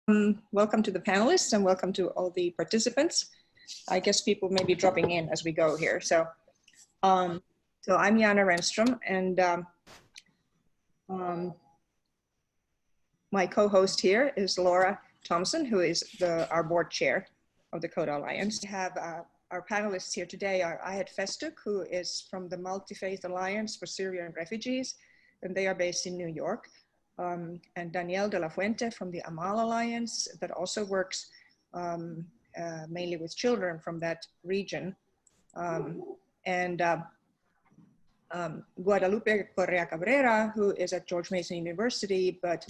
Welcome to the panelists and welcome to all the participants. I guess people may be dropping in as we go here. So I'm Jaana Rehnstrom, and my co-host here is Lara Thompson, who is our board chair of the Kota Alliance. We have our panelists here today are Ahed Festuk, who is from the Multifaith Alliance for Syrian refugees, and they are based in New York. And Danielle De La Fuente from the Amal Alliance that also works mainly with children from that region. Guadelupe Correa-Cabrera, who is at George Mason University, but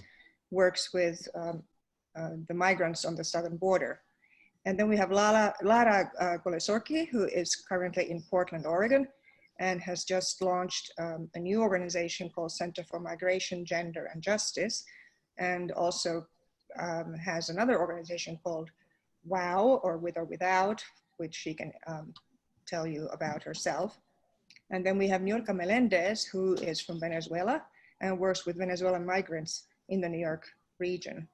works with the migrants on the southern border. And then we have Lara Golesorkhi, who is currently in Portland, Oregon, and has just launched a new organization called Center for Migration, Gender, and Justice, and also has another organization called WOW, or With or Without, which she can tell you about herself. And then we have Niurka Melendez, who is from Venezuela and works with Venezuelan migrants in the New York region.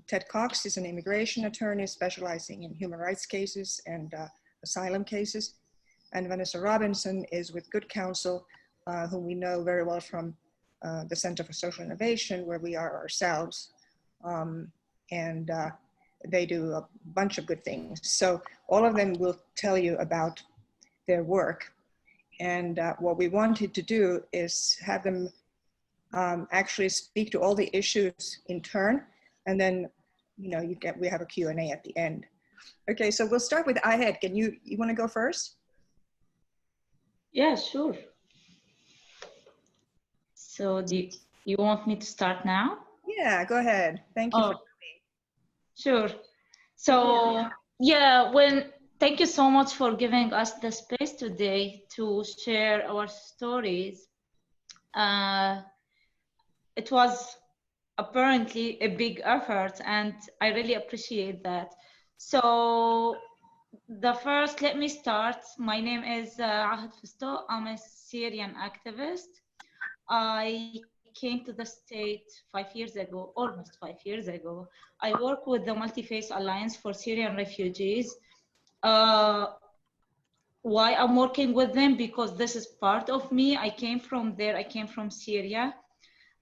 Ted Cox is an immigration attorney specializing in human rights cases and asylum cases. And Vanessa Robinson is with Good Counsel, whom we know very well from the Center for Social Innovation, where we are ourselves. They do a bunch of good things. So all of them will tell you about their work. And what we wanted to do is have them actually speak to all the issues in turn. And then, we have a Q&A at the end. Okay, so we'll start with Ahed. You want to go first? Yeah, sure. So do you want me to start now? Yeah, go ahead. Thank you for coming. Sure. So thank you so much for giving us the space today to share our stories. It was apparently a big effort, and I really appreciate that. So let me start. My name is Ahed Festuk. I'm a Syrian activist. I came to the state 5 years ago, almost 5 years ago. I work with the Multifaith Alliance for Syrian refugees. Why I'm working with them? Because this is part of me. I came from there. I came from Syria.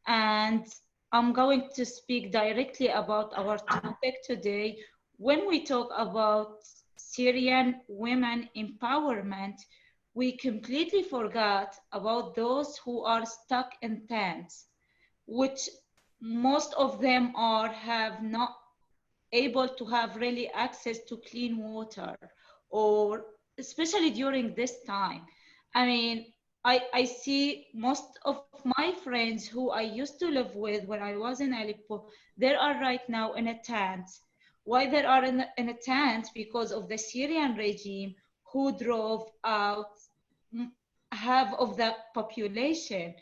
And I'm going to speak directly about our topic today. When we talk about Syrian women empowerment, we completely forgot about those who are stuck in tents, which most of them have not able to have really access to clean water, or especially during this time. I mean, I see most of my friends who I used to live with when I was in Aleppo, they are right now in a tent. Why they are in a tent? Because of the Syrian regime who drove out half of the population.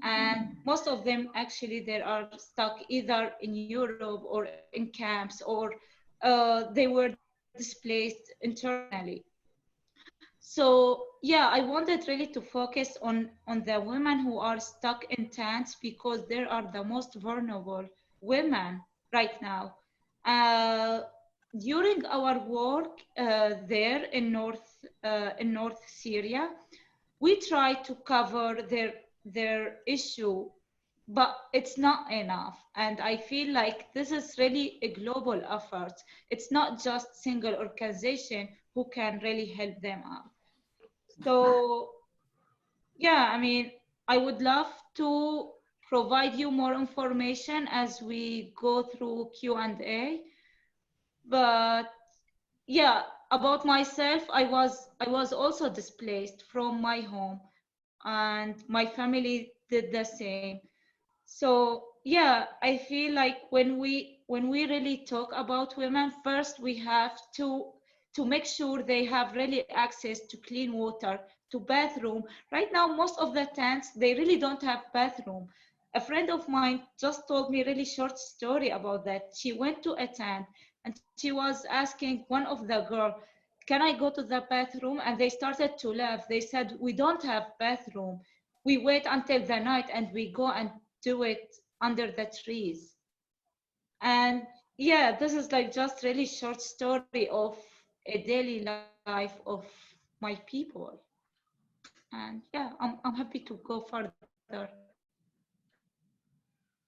And most of them actually they are stuck either in Europe or in camps, or they were displaced internally. So yeah, I wanted really to focus on the women who are stuck in tents, because they are the most vulnerable women right now. During our work there in North Syria, we try to cover their issue, but it's not enough. And I feel like this is really a global effort. It's not just single organization who can really help them out. So yeah, I mean, I would love to provide you more information as we go through Q&A. But yeah, about myself, I was also displaced from my home, and my family did the same. So yeah, I feel like when we really talk about women, first we have to make sure they have really access to clean water, to bathroom. Right now, most of the tents, they really don't have bathroom. A friend of mine just told me a really short story about that. She went to a tent and she was asking one of the girls, can I go to the bathroom? And they started to laugh. They said, we don't have bathroom. We wait until the night and we go and do it under the trees. And yeah, this is like just really short story of a daily life of my people. And yeah, I'm happy to go further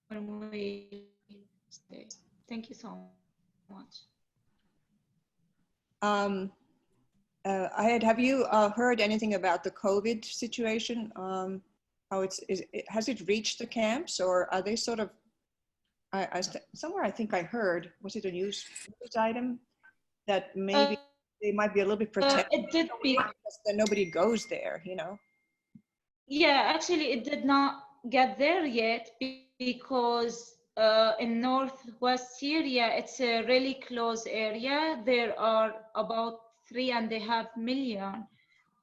when we stay. Thank you so much. Ahed, have you heard anything about the COVID situation? How has it reached the camps, or are they sort of, somewhere I think I heard, was it a news item, that maybe they might be a little bit protected It did because nobody goes there, you know? Yeah, actually it did not get there yet because in northwest Syria, it's a really close area. There are about 3.5 million,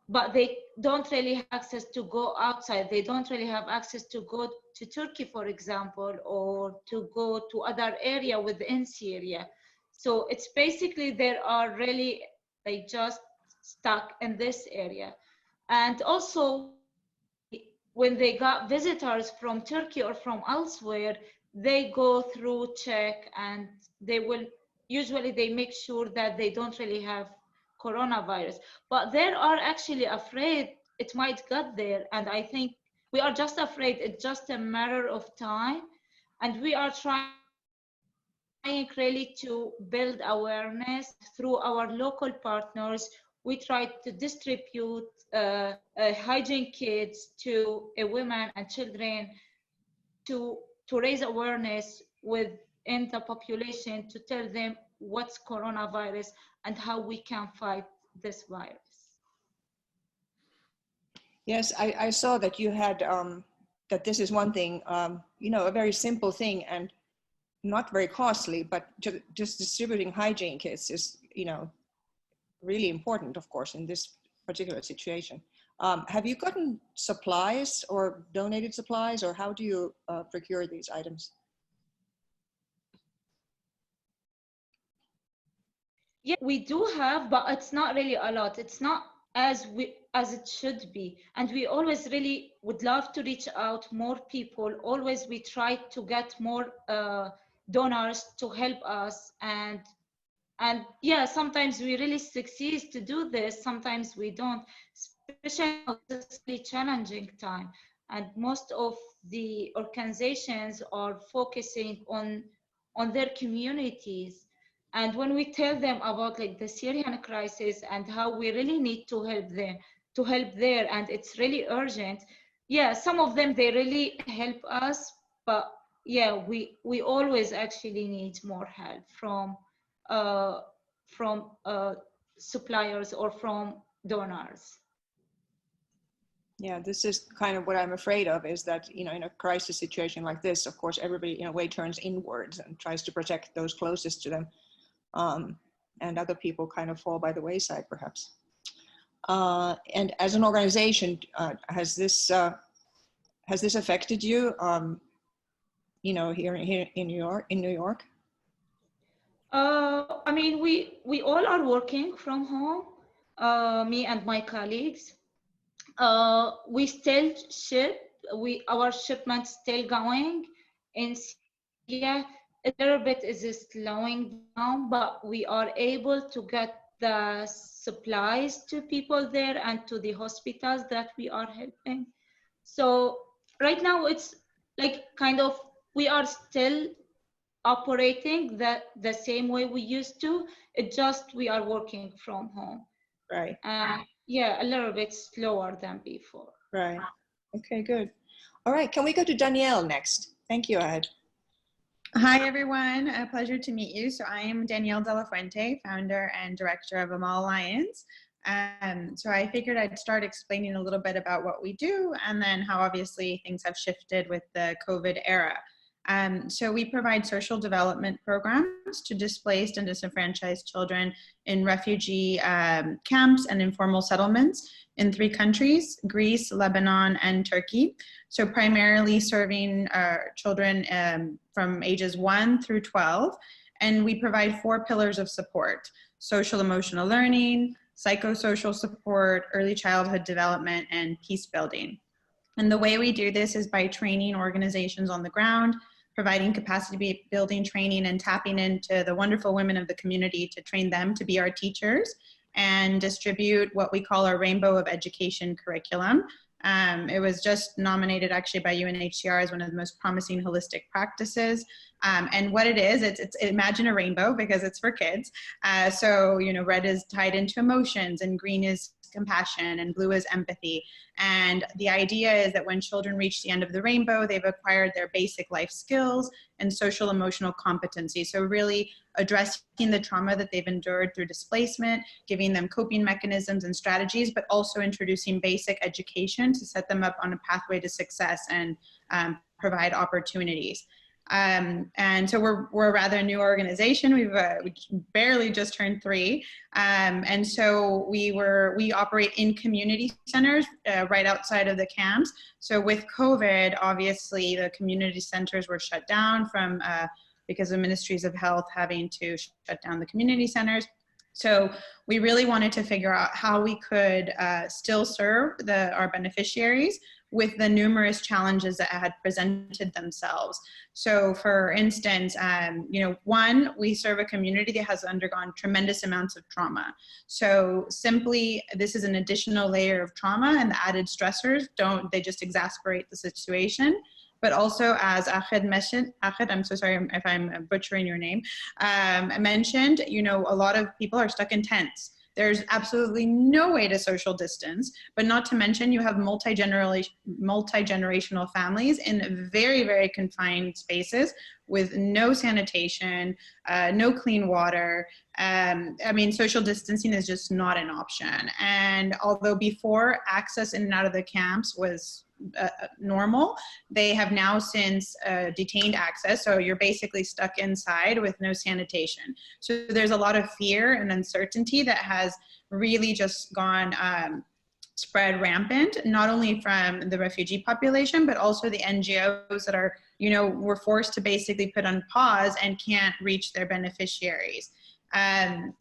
but they don't really have access to go outside. They don't really have access to go to Turkey, for example, or to go to other area within Syria. So it's basically they are really like just stuck in this area. And also when they got visitors from Turkey or from elsewhere, they go through check and they will usually they make sure that they don't really have coronavirus, but they are actually afraid it might get there. And I think we are just afraid it's just a matter of time, and we are trying really to build awareness through our local partners. We try to distribute hygiene kits to women and children to raise awareness within the population, to tell them what's coronavirus and how we can fight this virus. Yes, I saw that you had, that this is one thing, you know, a very simple thing and not very costly, but just distributing hygiene kits is, you know, really important, of course, in this particular situation. Have you gotten supplies or donated supplies, or how do you procure these items? Yeah, we do have, but it's not really a lot. It's not as it should be. And we always really would love to reach out more people. Always we try to get more donors to help us. And yeah, sometimes we really succeed to do this. Sometimes we don't, especially at this really challenging time. And most of the organizations are focusing on their communities. And when we tell them about like the Syrian crisis and how we really need to help them, to help there, and it's really urgent. Yeah, some of them, they really help us, but yeah, we always actually need more help from suppliers or from donors. Yeah, this is kind of what I'm afraid of, is that, you know, in a crisis situation like this, of course, everybody in a way turns inwards and tries to protect those closest to them. And other people kind of fall by the wayside, perhaps. And as an organization, has this affected you? You know, here in New York. I mean, we all are working from home. Me and my colleagues. We still ship. Our shipment's still going in Syria. A little bit is slowing down, but we are able to get the supplies to people there and to the hospitals that we are helping. So right now it's like kind of, we are still operating the same way we used to. It just we are working from home. Right. Yeah, a little bit slower than before. Right. Okay, good. All right, can we go to Danielle next? Thank you, Ahed. Hi, everyone. A pleasure to meet you. So I am Danielle De La Fuente, founder and director of Amal Alliance. So I figured I'd start explaining a little bit about what we do and then how obviously things have shifted with the COVID era. So we provide social development programs to displaced and disenfranchised children in refugee camps and informal settlements in 3 countries, Greece, Lebanon, and Turkey. So primarily serving children from ages 1 through 12. And we provide 4 pillars of support: social emotional learning, psychosocial support, early childhood development, and peace building. And the way we do this is by training organizations on the ground, providing capacity building training and tapping into the wonderful women of the community to train them to be our teachers, and distribute what we call our Rainbow of Education curriculum. It was just nominated actually by UNHCR as one of the most promising holistic practices. And what it is, it's imagine a rainbow because it's for kids. So, you know, red is tied into emotions, and green is compassion, and blue is empathy. And the idea is that when children reach the end of the rainbow, they've acquired their basic life skills and social emotional competency. So really addressing the trauma that they've endured through displacement, giving them coping mechanisms and strategies, but also introducing basic education to set them up on a pathway to success and provide opportunities. And so we're a rather new organization. We barely just turned 3. And so we operate in community centers right outside of the camps. So with COVID, obviously the community centers were shut down because of ministries of health having to shut down the community centers. So we really wanted to figure out how we could still serve our beneficiaries with the numerous challenges that had presented themselves. So for instance, you know, one, we serve a community that has undergone tremendous amounts of trauma. So simply, this is an additional layer of trauma, and the added stressors they just exacerbate the situation. But also, as Ahed mentioned, Ahed, I'm so sorry if I'm butchering your name, mentioned, you know, a lot of people are stuck in tents. There's absolutely no way to social distance, but not to mention you have multi-generational families in very, very confined spaces with no sanitation, no clean water. I mean, social distancing is just not an option. And although before access in and out of the camps was normal, they have now since detained access. So you're basically stuck inside with no sanitation. So there's a lot of fear and uncertainty that has really just gone spread rampant, not only from the refugee population, but also the NGOs that are, you know, were forced to basically put on pause and can't reach their beneficiaries.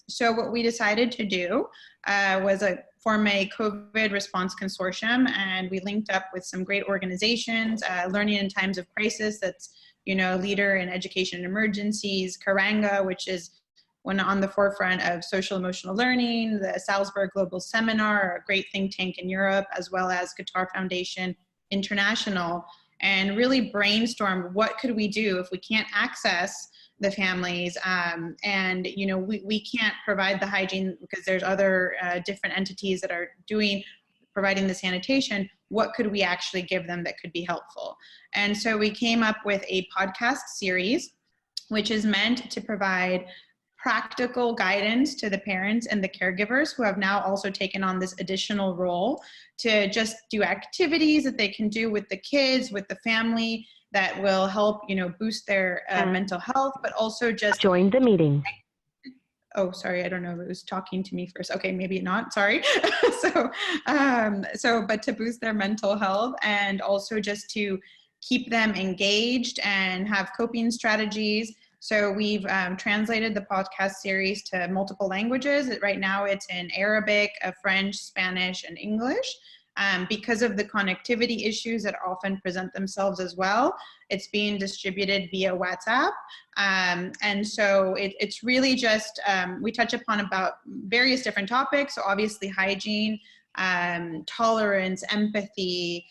So what we decided to do was form a COVID response consortium, and we linked up with some great organizations, Learning in Times of Crisis, that's, you know, leader in education and emergencies, Karanga, which is one on the forefront of social emotional learning, the Salzburg Global Seminar, a great think tank in Europe, as well as Qatar Foundation International, and really brainstorm what could we do if we can't access the families, and you know, we can't provide the hygiene because there's other different entities that are providing the sanitation. What could we actually give them that could be helpful? And so we came up with a podcast series, which is meant to provide practical guidance to the parents and the caregivers who have now also taken on this additional role to just do activities that they can do with the kids, with the family, that will help, you know, boost their mental health, but also just join the meeting. Oh, sorry, I don't know if it was talking to me first. Okay, maybe not, sorry. But to boost their mental health, and also just to keep them engaged and have coping strategies. So we've translated the podcast series to multiple languages. Right now it's in Arabic, French, Spanish, and English. Because of the connectivity issues that often present themselves as well, it's being distributed via WhatsApp. And so it's really just, we touch upon about various different topics. So obviously hygiene, tolerance, empathy,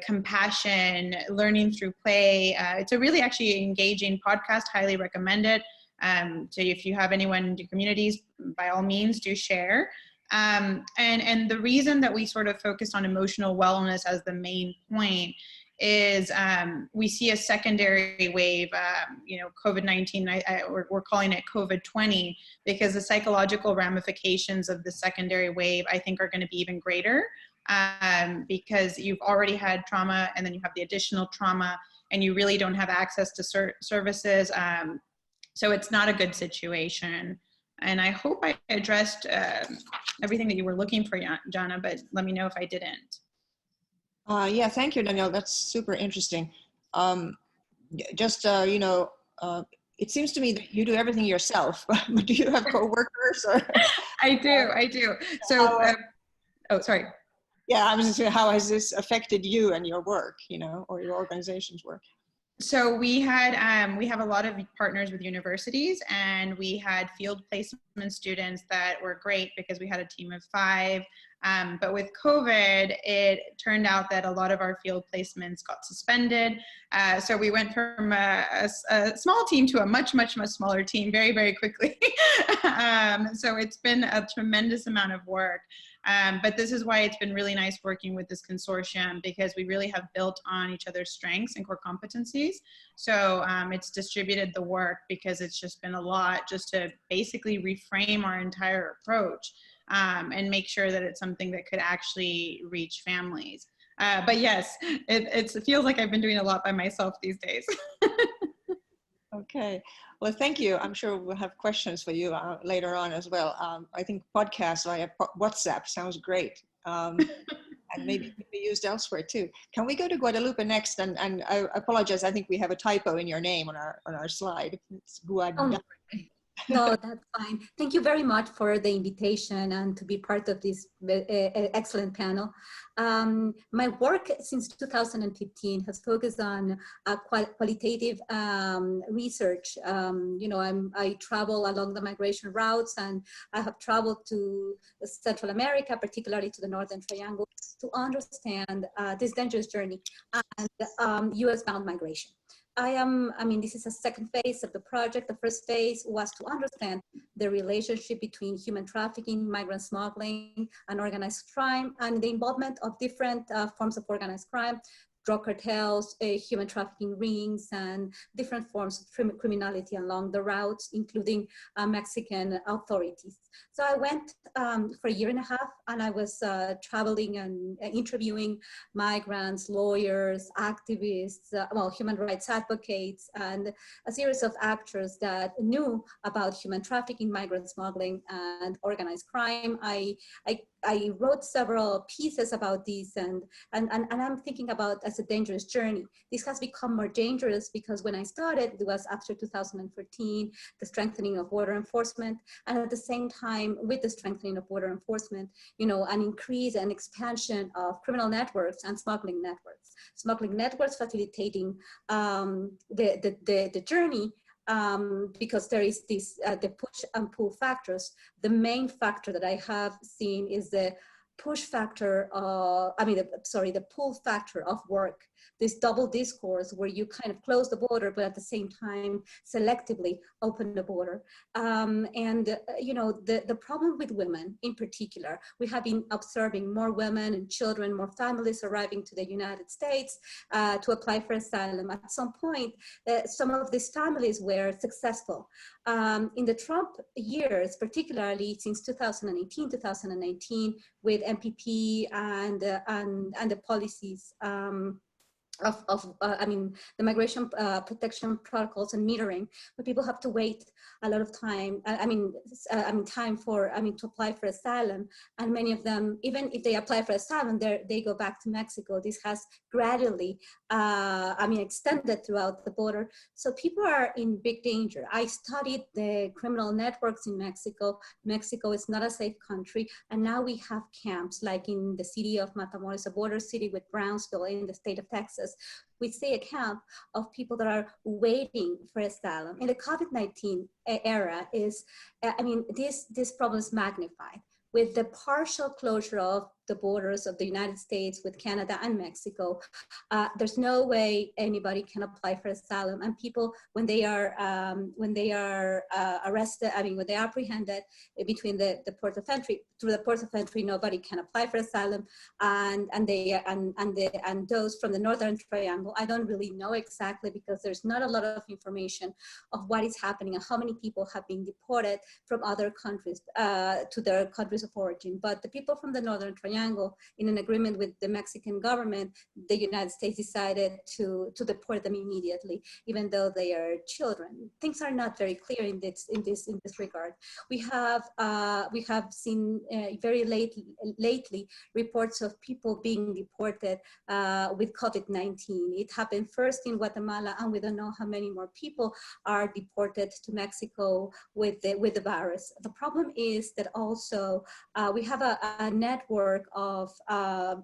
compassion, learning through play. It's a really actually engaging podcast, highly recommend it. So if you have anyone in your communities, by all means do share. And the reason that we sort of focused on emotional wellness as the main point is we see a secondary wave, you know, COVID-19, we're calling it COVID-20, because the psychological ramifications of the secondary wave, I think, are going to be even greater, because you've already had trauma, and then you have the additional trauma, and you really don't have access to services. So it's not a good situation. And I hope I addressed everything that you were looking for, Jaana, but let me know if I didn't. Yeah, thank you, Danielle. That's super interesting. You know, it seems to me that you do everything yourself, but do you have co-workers? Or? I do. So, oh, sorry. Yeah, I was just saying, how has this affected you and your work, you know, or your organization's work? So we have a lot of partners with universities, and we had field placement students that were great because we had a team of 5. But with COVID, it turned out that a lot of our field placements got suspended. So we went from a small team to a much smaller team very, very quickly. So it's been a tremendous amount of work. But this is why it's been really nice working with this consortium, because we really have built on each other's strengths and core competencies. So it's distributed the work, because it's just been a lot just to basically reframe our entire approach and make sure that it's something that could actually reach families. But yes, it feels like I've been doing a lot by myself these days. Okay, well, thank you. I'm sure we'll have questions for you later on as well. I think podcasts via WhatsApp sounds great. And maybe it can be used elsewhere too. Can we go to Guadelupe next? And I apologize, I think we have a typo in your name on our slide. It's Guadelupe. No, that's fine. Thank you very much for the invitation and to be part of this excellent panel. My work since 2015 has focused on qualitative research. I travel along the migration routes, and I have traveled to Central America, particularly to the Northern Triangle, to understand this dangerous journey and US-bound migration. This is a second phase of the project. The first phase was to understand the relationship between human trafficking, migrant smuggling, and organized crime, and the involvement of different forms of organized crime, drug cartels, human trafficking rings, and different forms of criminality along the routes, including Mexican authorities. So I went for a year and a half, and I was traveling and interviewing migrants, lawyers, activists, human rights advocates, and a series of actors that knew about human trafficking, migrant smuggling, and organized crime. I wrote several pieces about this, and I'm thinking about as a dangerous journey. This has become more dangerous because when I started, it was after 2014, the strengthening of border enforcement, and at the same time, with the strengthening of border enforcement, an increase and expansion of criminal networks and smuggling networks facilitating the journey. Because there is this, the push and pull factors. The main factor that I have seen is the push factor, the pull factor of work. This double discourse where you kind of close the border, but at the same time, selectively open the border. The problem with women in particular, we have been observing more women and children, more families arriving to the United States to apply for asylum. At some point, some of these families were successful. In the Trump years, particularly since 2018, 2019, with MPP and the policies the migration protection protocols and metering, but people have to wait a lot of time. To apply for asylum, and many of them, even if they apply for asylum, they go back to Mexico. This has gradually, extended throughout the border. So people are in big danger. I studied the criminal networks in Mexico. Mexico is not a safe country, and now we have camps like in the city of Matamoros, a border city with Brownsville in the state of Texas. We see a camp of people that are waiting for asylum. In the COVID-19 era this problem is magnified with the partial closure of the borders of the United States with Canada and Mexico. There's no way anybody can apply for asylum, and people, when they are arrested, when they're apprehended between the port of entry, through the port of entry, nobody can apply for asylum, and those from the Northern Triangle, I don't really know exactly because there's not a lot of information of what is happening and how many people have been deported from other countries to their countries of origin. But the people from the Northern Triangle, in an agreement with the Mexican government, the United States decided to deport them immediately, even though they are children. Things are not very clear in this regard. We have seen very lately reports of people being deported with COVID-19. It happened first in Guatemala, and we don't know how many more people are deported to Mexico with the virus. The problem is that also we have a network of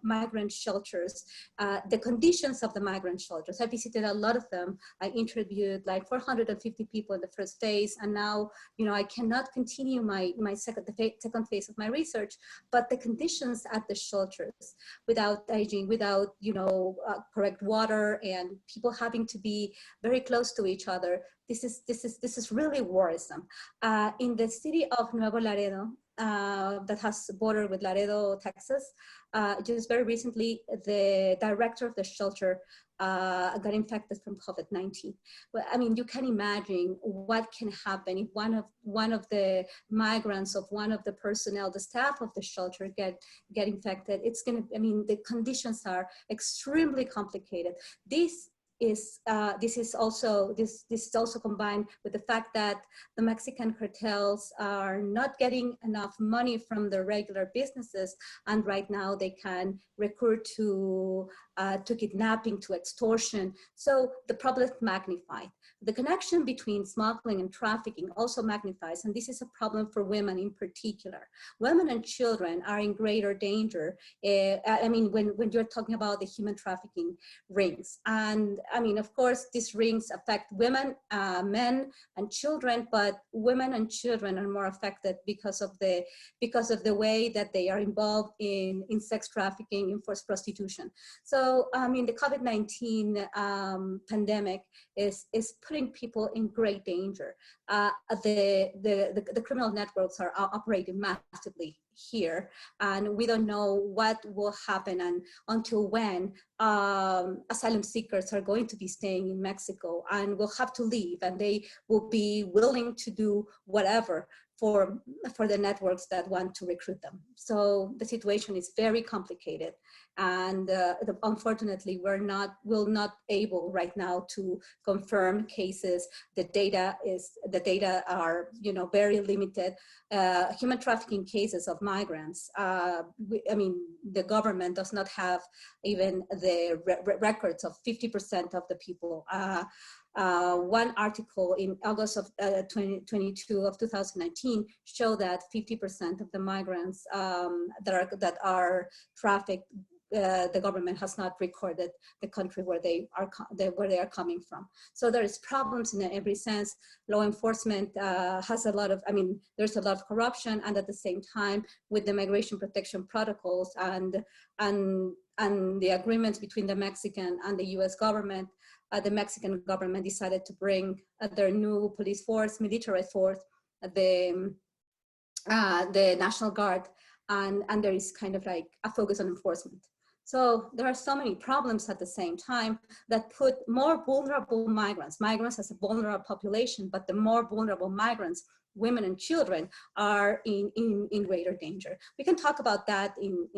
migrant shelters, the conditions of the migrant shelters. I visited a lot of them. I interviewed like 450 people in the first phase, and now, you know, I cannot continue my second phase of my research, but the conditions at the shelters, without hygiene, without, you know, correct water, and people having to be very close to each other, this is really worrisome. In the city of Nuevo Laredo, that has a border with Laredo, Texas, just very recently, the director of the shelter got infected from COVID-19. Well, I mean, you can imagine what can happen if one of the migrants, of one of the personnel, the staff of the shelter get infected. It's gonna, I mean, the conditions are extremely complicated. This is also combined with the fact that the Mexican cartels are not getting enough money from the regular businesses, and right now they can recruit to kidnapping, to extortion. So the problem is magnified. The connection between smuggling and trafficking also magnifies, and this is a problem for women in particular. Women and children are in greater danger. I mean, when you're talking about the human trafficking rings, and I mean, of course, these rings affect women, men, and children, but women and children are more affected because of the way that they are involved in sex trafficking, in forced prostitution. So, I mean, the COVID-19 pandemic is putting people in great danger. The criminal networks are operating massively here, and we don't know what will happen and until when asylum seekers are going to be staying in Mexico and will have to leave, and they will be willing to do whatever for the networks that want to recruit them. So the situation is very complicated, and unfortunately, we're not able right now to confirm cases. The data are, you know, very limited. Human trafficking cases of migrants. I mean, the government does not have even the records of 50% of the people. One article in August of 2019 showed that 50% of the migrants that are trafficked, the government has not recorded the country where they are coming from. So there is problems in every sense. Law enforcement has a lot of, I mean, there's a lot of corruption, and at the same time, with the migration protection protocols and the agreements between the Mexican and the U.S. government, the Mexican government decided to bring their new police force, military force, the National Guard, and there is kind of like a focus on enforcement. So there are so many problems at the same time that put more vulnerable migrants as a vulnerable population, but the more vulnerable migrants, women and children, are in greater danger. We can talk about that in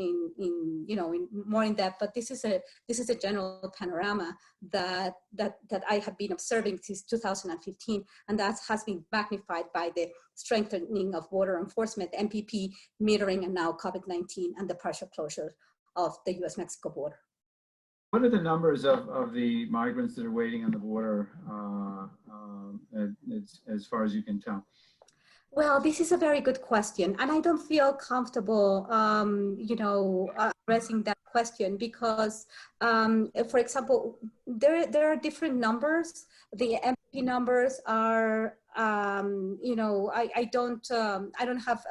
more in depth, but this is a general panorama that I have been observing since 2015, and that has been magnified by the strengthening of border enforcement, MPP, metering, and now COVID-19 and the partial closure of the U.S.-Mexico border. What are the numbers of the migrants that are waiting on the border, as far as you can tell? Well, this is a very good question, and I don't feel comfortable, addressing that question because, for example, there are different numbers. The MP numbers are, I don't have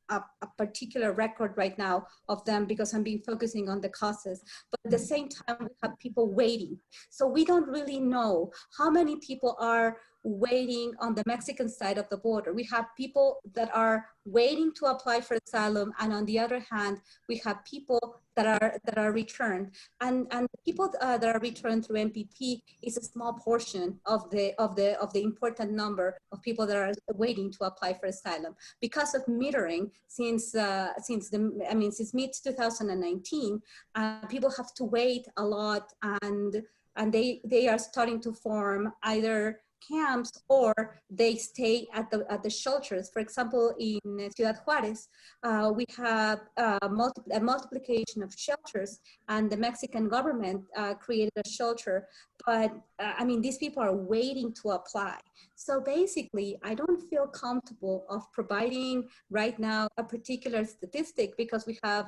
a particular record right now of them because I'm focusing on the causes. But at the same time, we have people waiting. So we don't really know how many people are waiting on the Mexican side of the border. We have people that are waiting to apply for asylum, and on the other hand, we have people that are returned. And the people that are returned through MPP is a small portion of the important number of people that are waiting to apply for asylum. Because of metering, since mid-2019, people have to wait a lot, and they are starting to form either camps or they stay at the shelters. For example, in Ciudad Juarez, we have a multiplication of shelters, and the Mexican government created a shelter, but I mean, these people are waiting to apply. So basically, I don't feel comfortable of providing right now a particular statistic because we have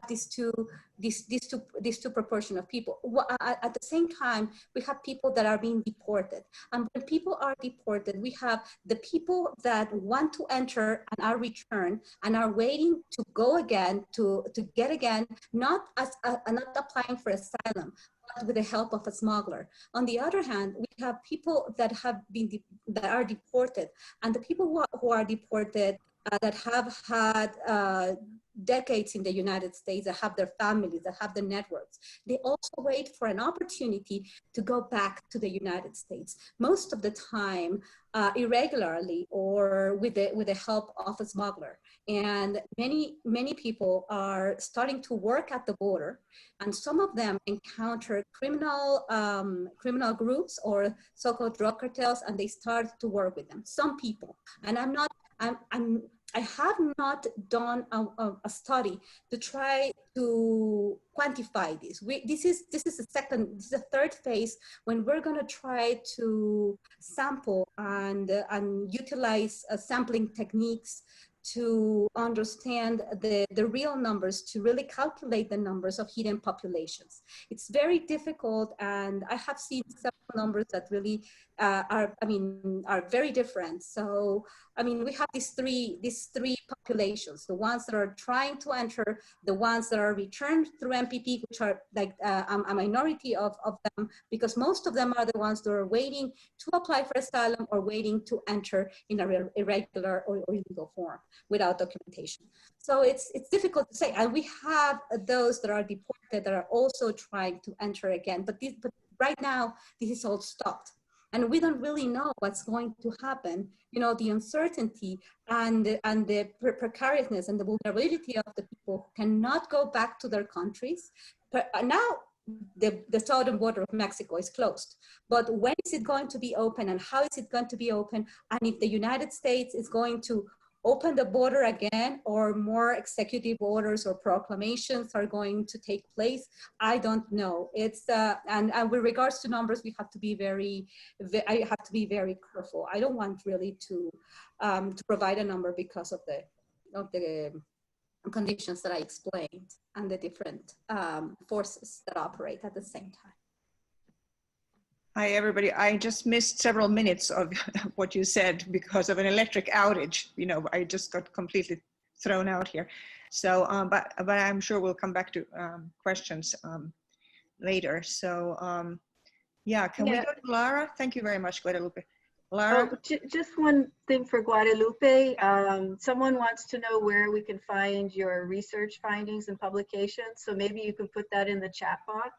these two proportion of people. At the same time, we have people that are being deported. And when people are deported, we have the people that want to enter and are returned and are waiting to go again, to get again, not applying for asylum, but with the help of a smuggler. On the other hand, we have people that are deported, and the people who are deported that have had decades in the United States, that have their families, that have the networks, they also wait for an opportunity to go back to the United States. Most of the time, irregularly or with the help of a smuggler. And many people are starting to work at the border, and some of them encounter criminal groups or so-called drug cartels, and they start to work with them. Some people, and I have not done a study to try to quantify this. This is the third phase when we're going to try to sample and utilize sampling techniques to understand the real numbers, to really calculate the numbers of hidden populations. It's very difficult, and I have seen several numbers that really are very different. So, I mean, we have these three populations: the ones that are trying to enter, the ones that are returned through MPP, which are like a minority of them, because most of them are the ones that are waiting to apply for asylum or waiting to enter in a irregular or illegal form without documentation. So it's difficult to say. And we have those that are deported that are also trying to enter again, but right now this is all stopped. And we don't really know what's going to happen. You know, the uncertainty and the precariousness and the vulnerability of the people who cannot go back to their countries. But now the southern border of Mexico is closed. But when is it going to be open, and how is it going to be open? And if the United States is going to open the border again, or more executive orders or proclamations are going to take place, I don't know. It's and with regards to numbers, I have to be very careful. I don't want really to provide a number because of the conditions that I explained and the different forces that operate at the same time. Hi, everybody. I just missed several minutes of what you said because of an electric outage. You know, I just got completely thrown out here. So, but I'm sure we'll come back to questions later. So, yeah, can we go to Lara? Thank you very much, Guadelupe. Lara? Oh, just one thing for Guadalupe. Someone wants to know where we can find your research findings and publications. So maybe you can put that in the chat box.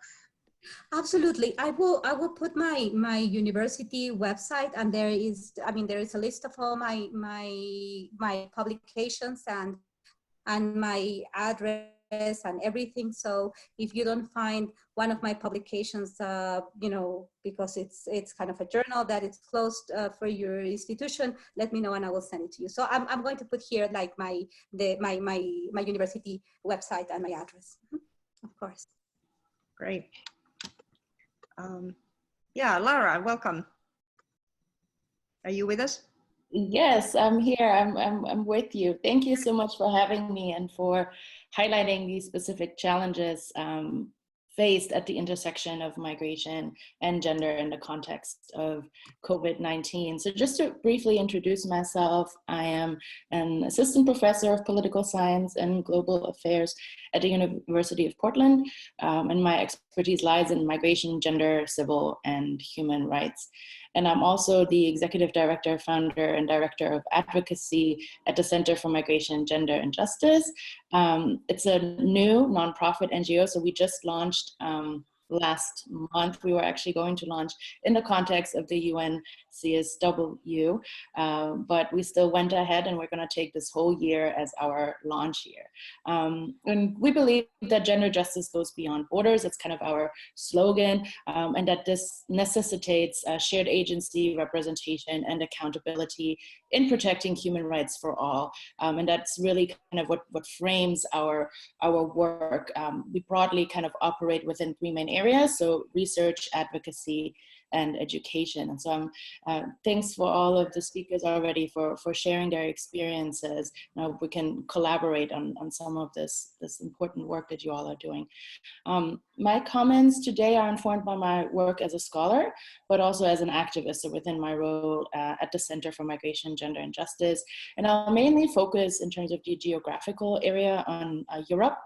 Absolutely. I will put my university website, and there is a list of all my publications and my address and everything. So if you don't find one of my publications, you know, because it's kind of a journal that is closed for your institution, let me know and I will send it to you. So I'm going to put here like my university website and my address, of course. Great. Yeah, Lara, welcome. Are you with us? Yes, I'm here. I'm with you. Thank you so much for having me and for highlighting these specific challenges faced at the intersection of migration and gender in the context of COVID-19. So just to briefly introduce myself, I am an assistant professor of political science and global affairs at the University of Portland, and my expertise lies in migration, gender, civil, and human rights. And I'm also the executive director, founder, and director of advocacy at the Center for Migration, Gender, and Justice. It's a new nonprofit NGO, so we just launched last month we were actually going to launch in the context of the UN CSW, but we still went ahead and we're going to take this whole year as our launch year. And we believe that gender justice goes beyond borders. It's kind of our slogan, and that this necessitates shared agency, representation, and accountability in protecting human rights for all. And that's really kind of what frames our work. We broadly kind of operate within three main areas, so research, advocacy, and education. And so thanks for all of the speakers already for sharing their experiences. Now we can collaborate on some of this important work that you all are doing. My comments today are informed by my work as a scholar, but also as an activist within my role at the Center for Migration, Gender, and Justice. And I'll mainly focus in terms of the geographical area on Europe,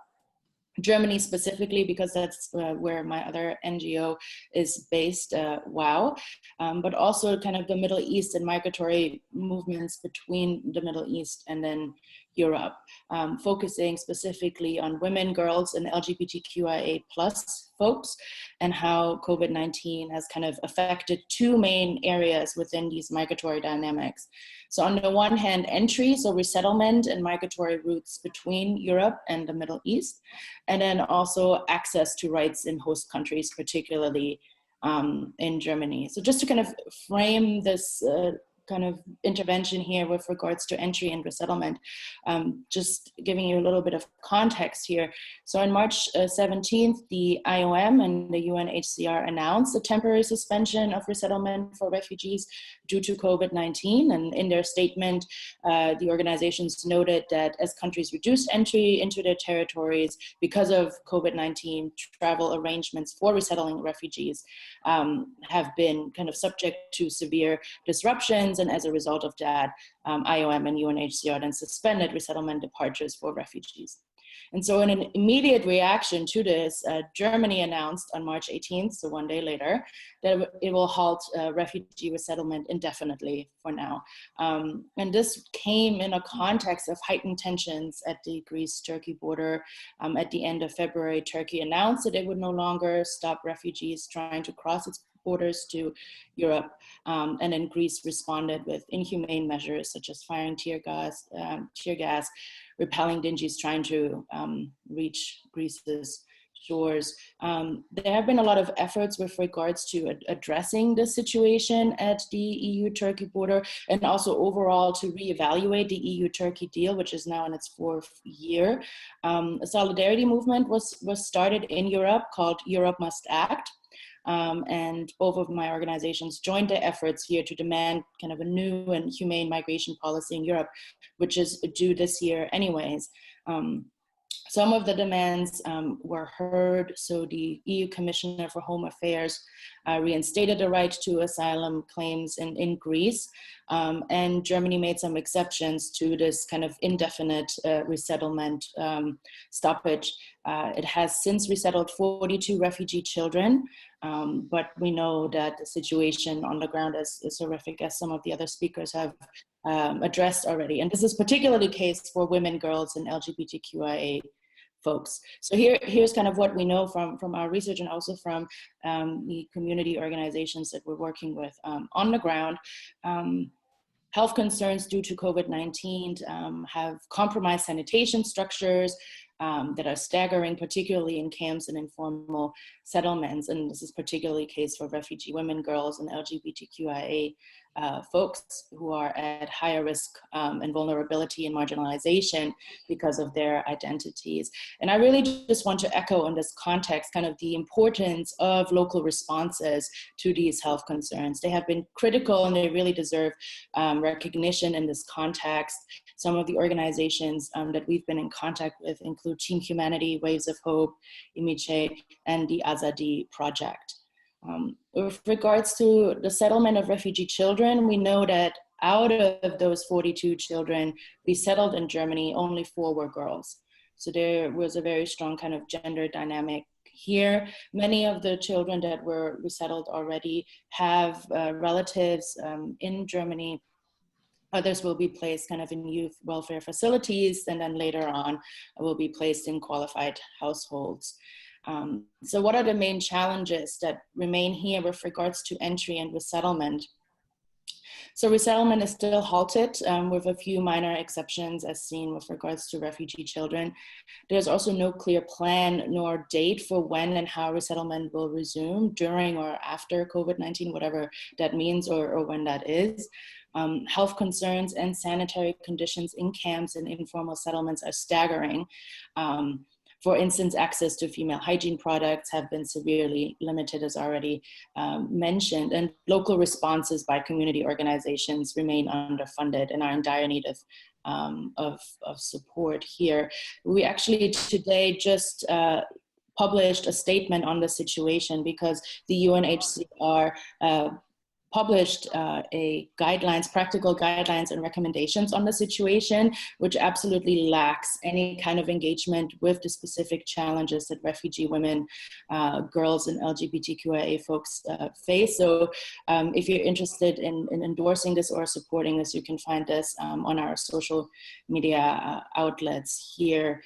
Germany specifically, because that's where my other NGO is based, WOW, but also kind of the Middle East and migratory movements between the Middle East and then Europe, focusing specifically on women, girls, and LGBTQIA+ folks, and how COVID-19 has kind of affected two main areas within these migratory dynamics. So on the one hand, entry, so resettlement and migratory routes between Europe and the Middle East, and then also access to rights in host countries, particularly in Germany. So just to kind of frame this kind of intervention here with regards to entry and resettlement, just giving you a little bit of context here. So on March 17th, the IOM and the UNHCR announced a temporary suspension of resettlement for refugees due to COVID-19. And in their statement, the organizations noted that as countries reduced entry into their territories because of COVID-19, travel arrangements for resettling refugees have been kind of subject to severe disruptions. And as a result of that, IOM and UNHCR then suspended resettlement departures for refugees. And so in an immediate reaction to this, Germany announced on March 18th, so one day later, that it will halt refugee resettlement indefinitely for now. And this came in a context of heightened tensions at the Greece-Turkey border. At the end of February, Turkey announced that it would no longer stop refugees trying to cross its borders to Europe, and then Greece responded with inhumane measures such as firing tear gas, repelling dingies trying to reach Greece's shores. There have been a lot of efforts with regards to addressing the situation at the EU-Turkey border, and also overall to reevaluate the EU-Turkey deal, which is now in its 4th year. A solidarity movement was started in Europe called Europe Must Act. And both of my organizations joined their efforts here to demand kind of a new and humane migration policy in Europe, which is due this year anyways. Some of the demands were heard. So the EU Commissioner for Home Affairs reinstated the right to asylum claims in Greece, and Germany made some exceptions to this kind of indefinite resettlement stoppage. It has since resettled 42 refugee children, but we know that the situation on the ground is horrific, as some of the other speakers have addressed already. And this is particularly the case for women, girls, and LGBTQIA folks. So here's kind of what we know from our research, and also from the community organizations that we're working with on the ground. Health concerns due to COVID-19 have compromised sanitation structures that are staggering, particularly in camps and informal settlements. And this is particularly the case for refugee women, girls, and LGBTQIA folks who are at higher risk and vulnerability and marginalization because of their identities. And I really just want to echo in this context kind of the importance of local responses to these health concerns. They have been critical, and they really deserve recognition in this context. Some of the organizations that we've been in contact with include Team Humanity, Waves of Hope, Immigrants, and the Azadi Project. With regards to the settlement of refugee children, we know that out of those 42 children resettled in Germany, only 4 were girls. So there was a very strong kind of gender dynamic here. Many of the children that were resettled already have relatives in Germany. Others will be placed kind of in youth welfare facilities, and then later on will be placed in qualified households. So what are the main challenges that remain here with regards to entry and resettlement? So resettlement is still halted with a few minor exceptions as seen with regards to refugee children. There's also no clear plan nor date for when and how resettlement will resume during or after COVID-19, whatever that means or when that is. Health concerns and sanitary conditions in camps and informal settlements are staggering. For instance, access to female hygiene products have been severely limited, as already mentioned, and local responses by community organizations remain underfunded and are in dire need of support here. We actually today just published a statement on the situation because the UNHCR published practical guidelines and recommendations on the situation, which absolutely lacks any kind of engagement with the specific challenges that refugee women, girls, and LGBTQIA folks face. So if you're interested in endorsing this or supporting this, you can find this on our social media outlets here.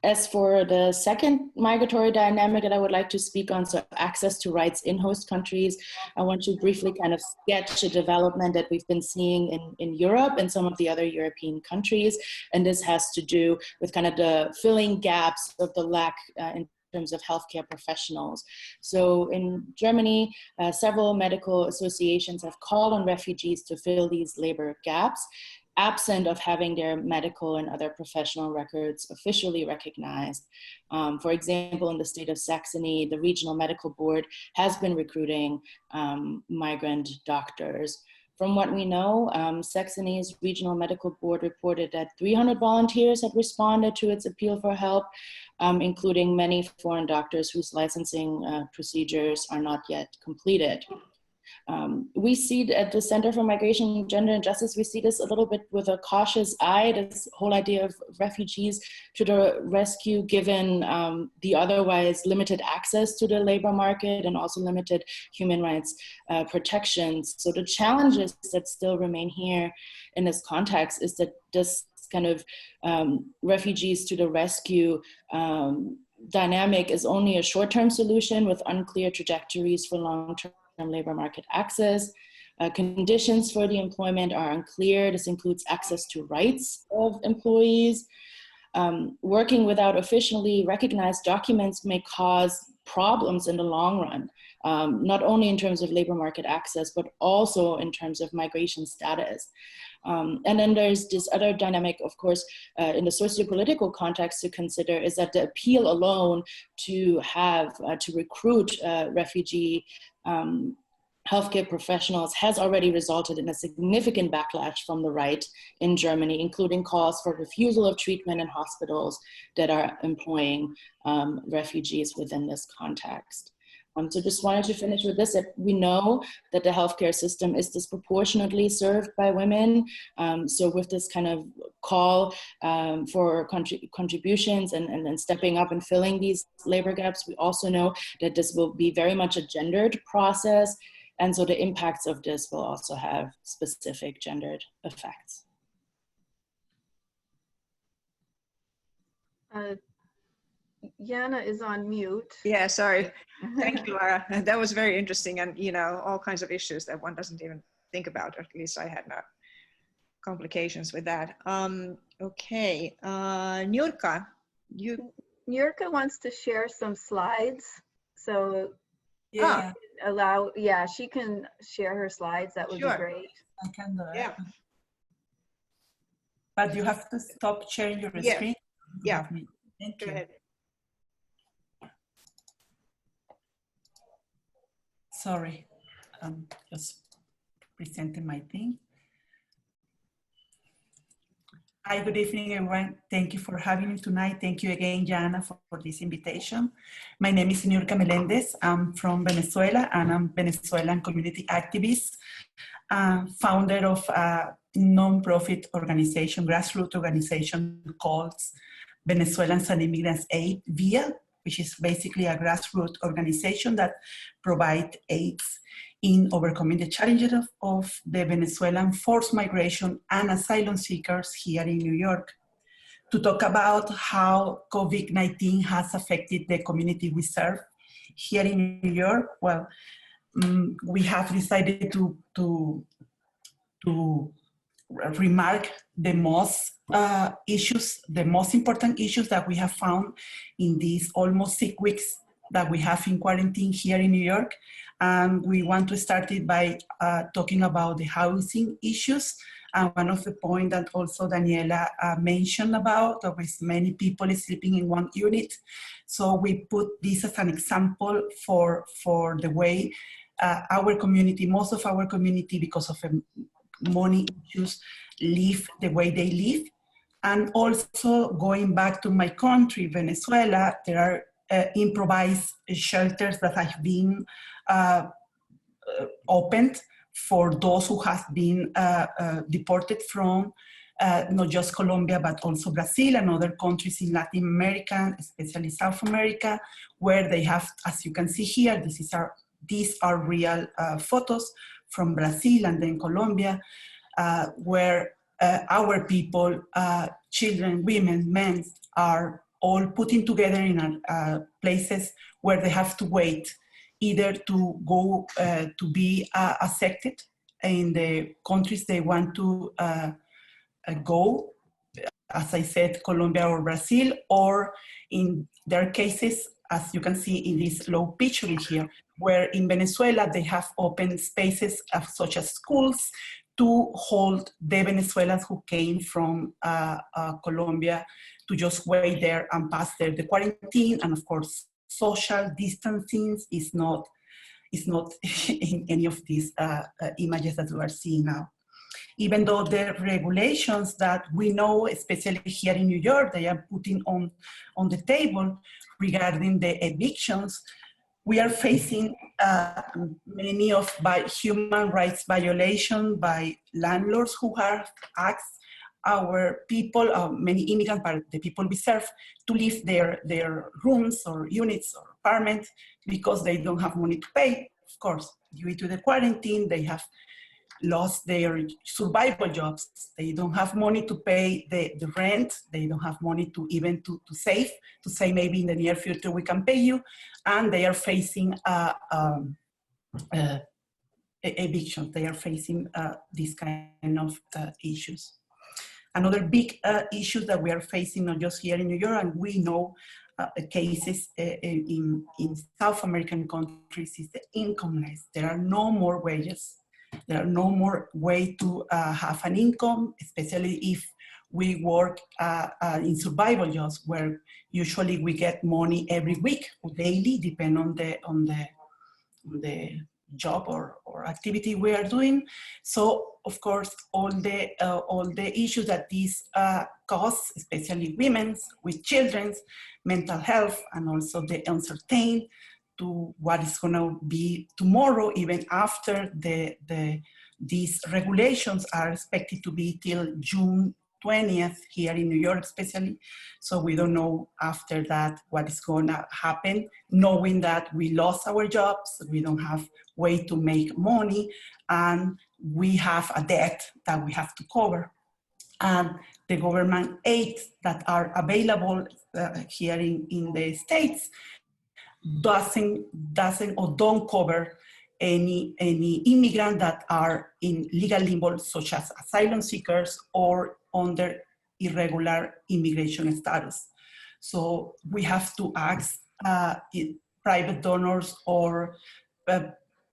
As for the second migratory dynamic that I would like to speak on, so access to rights in host countries, I want to briefly kind of sketch a development that we've been seeing in Europe and some of the other European countries. And this has to do with kind of the filling gaps of the lack in terms of healthcare professionals. So in Germany, several medical associations have called on refugees to fill these labor gaps, absent of having their medical and other professional records officially recognized. For example, in the state of Saxony, the regional medical board has been recruiting migrant doctors. From what we know, Saxony's regional medical board reported that 300 volunteers had responded to its appeal for help, including many foreign doctors whose licensing procedures are not yet completed. We see at the Center for Migration, Gender and Justice, we see this a little bit with a cautious eye, this whole idea of refugees to the rescue, given the otherwise limited access to the labor market and also limited human rights protections. So the challenges that still remain here in this context is that this kind of refugees to the rescue dynamic is only a short-term solution with unclear trajectories for long-term labor market access. Conditions for the employment are unclear. This includes access to rights of employees. Working without officially recognized documents may cause problems in the long run, not only in terms of labor market access, but also in terms of migration status. And then there's this other dynamic, of course, in the socio-political context to consider is that the appeal alone to have, to recruit refugee healthcare professionals has already resulted in a significant backlash from the right in Germany, including calls for refusal of treatment in hospitals that are employing refugees within this context. So just wanted to finish with this, that we know that the healthcare system is disproportionately served by women. So with this kind of call for contributions and stepping up and filling these labor gaps, we also know that this will be very much a gendered process. And so the impacts of this will also have specific gendered effects. Jaana is on mute. Yeah, sorry. Thank you, Lara. That was very interesting, and all kinds of issues that one doesn't even think about, or at least I had no complications with that. Okay, Niurka, Niurka wants to share some slides, so yeah, she can share her slides. That would be great. I can do it. Yeah. But you have to stop sharing your screen. Yeah. Thank Go you. ahead. Sorry, just presenting my thing. Hi, good evening, everyone. Thank you for having me tonight. Thank you again, Jaana, for this invitation. My name is Niurka Melendez. I'm from Venezuela, and I'm Venezuelan community activist, founder of a non-profit organization, grassroots organization called Venezuelans and Immigrants Aid, VIA, which is basically a grassroots organization that provides aids in overcoming the challenges of the Venezuelan forced migration and asylum seekers here in New York. to talk about how COVID-19 has affected the community we serve here in New York. Well, we have decided to remark the most the most important issues that we have found in these almost 6 weeks that we have in quarantine here in New York. And we want to start it by talking about the housing issues. And one of the points that also Daniela mentioned about, there was many people sleeping in one unit. So we put this as an example for the way our community, most of our community, because of money issues, live the way they live. And also going back to my country, Venezuela, there are improvised shelters that have been opened for those who have been deported from not just Colombia, but also Brazil and other countries in Latin America, especially South America, where they have, as you can see here, these are real photos from Brazil and then Colombia, where our people, children, women, men, are all putting together in places where they have to wait either to go to be accepted in the countries they want to go, as I said, Colombia or Brazil, or in their cases, as you can see in this low picture here, where in Venezuela they have open spaces such as schools to hold the Venezuelans who came from Colombia to just wait there and pass the quarantine. And of course, social distancing is not in any of these images that we are seeing now. Even though the regulations that we know, especially here in New York, they are putting on the table regarding the evictions, we are facing many of human rights violations by landlords who have asked our people, many immigrants, but the people we serve, to leave their rooms or units or apartments because they don't have money to pay. Of course, due to the quarantine, they have lost their survival jobs. They don't have money to pay the rent. They don't have money to even to save, to say maybe in the near future we can pay you. And they are facing evictions. They are facing these kind of issues. Another big issue that we are facing, not just here in New York, and we know cases in South American countries, is the incomeless. There are no more wages. There are no more way to have an income, especially if we work in survival jobs, where usually we get money every week or daily, depending on the job or activity we are doing. So of course, all the issues that these cause, especially women's with children's mental health, and also the uncertainty to what is going to be tomorrow, even after these regulations are expected to be till June 20th here in New York, especially. So we don't know after that what is going to happen, knowing that we lost our jobs, we don't have way to make money, and we have a debt that we have to cover. And the government aids that are available here in the States doesn't or don't cover any immigrant that are in legal limbo, such as asylum seekers or under irregular immigration status. So we have to ask private donors or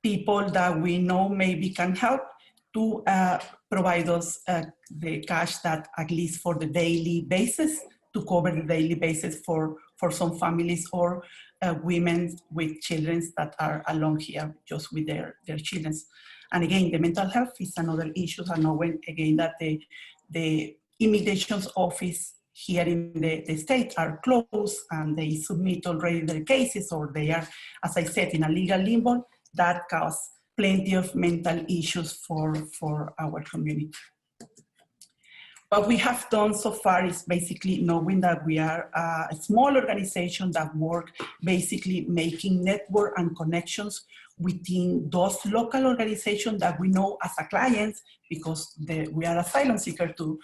people that we know maybe can help to provide us the cash that at least for the daily basis, to cover the daily basis for some families or women with children that are alone here just with their children. And again, the mental health is another issue. And knowing again that the immigration office here in the States are closed and they submit already their cases, or they are, as I said, in a legal limbo, that causes plenty of mental issues for our community. What we have done so far is basically knowing that we are a small organization that work basically making network and connections within those local organizations that we know as a clients, because we are asylum seeker too.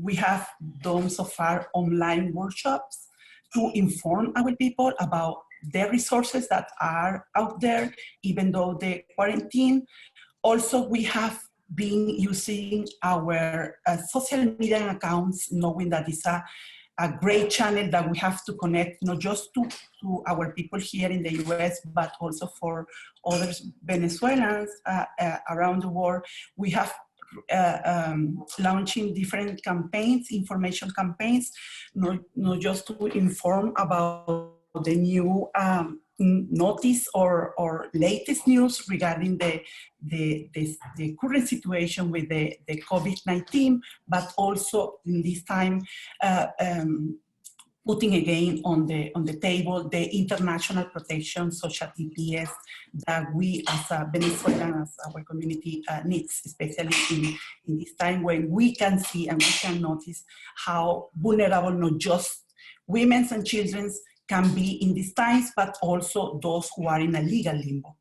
We have done so far online workshops to inform our people about the resources that are out there, even though the quarantine. Also, we have been using our social media accounts, knowing that it's a great channel that we have to connect, not just to our people here in the US, but also for other Venezuelans around the world. We have launching different campaigns, information campaigns, not just to inform about the new notice or latest news regarding the current situation with the COVID-19, but also in this time putting again on the table the international protection, such as TPS, that we as a Venezuelan, as our community needs, especially in this time when we can see and we can notice how vulnerable not just women and children can be in these times, but also those who are in a legal limbo.